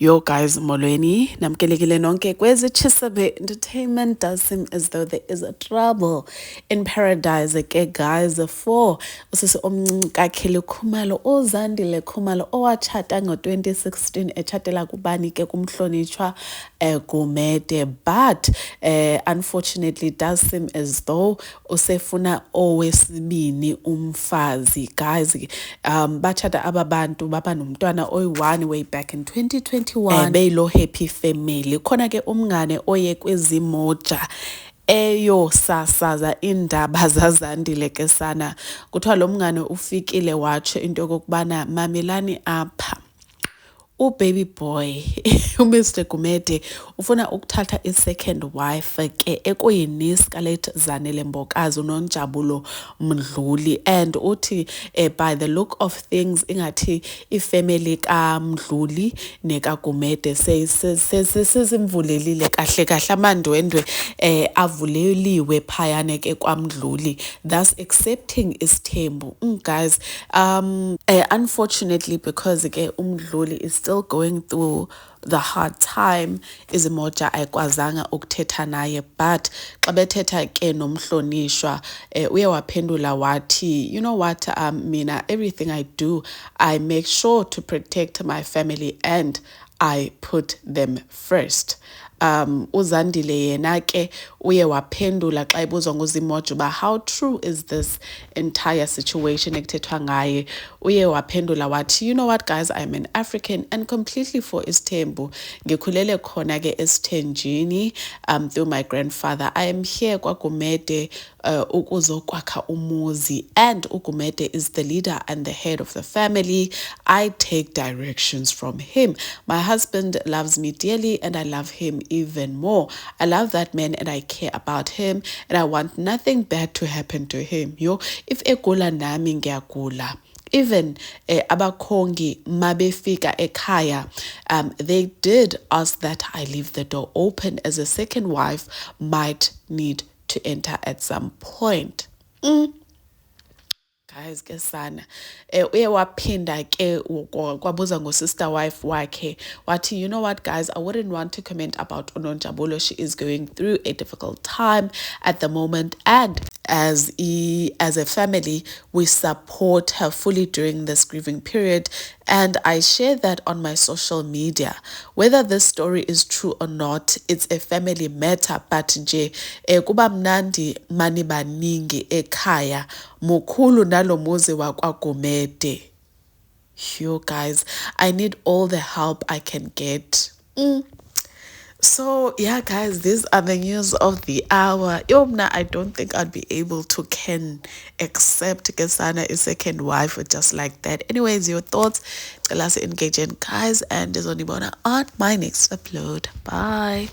Yo guys, molweni, namkelekile nonke kwezi Chisabit Entertainment. Does seem as though there is a trouble in paradise ke guys. For usisi omncinci kaKelly Khumalo uZandile Khumalo owatshata ngo-2016 etshatela kubani ke kumhlonitshwa Gumede, but unfortunately it does seem as though usefuna owesibini umfazi guys. Bachata aba bantu baba nomntwana oyi-1 way back in 2021 beyilo happy family. Khona ke umngane oye kwezimoja sasaza indaba zaZandile ke sana, kuthiwa lo mngane ufikile watsho into yokokubana mamelani apha, baby boy uMr Gumede ufuna ukuthatha i-second wife ke ekuyini-Scarlett Zanele Mbokazi uNonjabulo Mdluli, and uthi by the look of things ingathi ifamily kaMdluli nekaGumede sezimvulelile kahle kahle amandwendwe avuleliwe phayane ke kwaMdluli, thus accepting isithembu. Guys, unfortunately because ke uMdluli is still going through the hard time, izimoja ayikwazanga ukuthetha naye, but xa bethetha ke nomhlonishwa uye waphendula wathi, you know what, mina everything I do I make sure to protect my family and I put them first. uZandile yena ke uye waphendula xa ibuzwa nguzimoja uba how true is this entire situation ekuthethwa ngaye. Uye waphendula wathi, you know what guys, I'm an African and completely for isithembu. Ngikhulele khona ke esithenjini through my grandfather. I am here kwaGumede ukuzokwakha umuzi, and uGumede is the leader and the head of the family. I take directions from him. My husband loves me dearly and I love him even more. I love that man and I care about him and I want nothing bad to happen to him. Yo, if egula nami ngiyagula. Even abakhongi mabefika ekhaya, they did ask that I leave the door open as a second wife might need to enter at some point. Guys ke sana uye waphinda ke kwabuza ngo-sister wife wakhe wathi, you know what guys, I wouldn't want to comment about uNonjabulo. She is going through a difficult time at the moment, and as a family we support her fully during this grieving period, and I share that on my social media. Whether this story is true or not, it's a family matter, but nje kuba mnandi mani baningi ekhaya mukhulu nalo muzi wakwaGumede. You guys, I need all the help I can get. So yeah guys, these are the news of the hour. Yomna, I don't think I'd be able to accept Kesana a second wife just like that. Anyways, your thoughts, tell us, engage in guys, and there's only one on my next upload. Bye.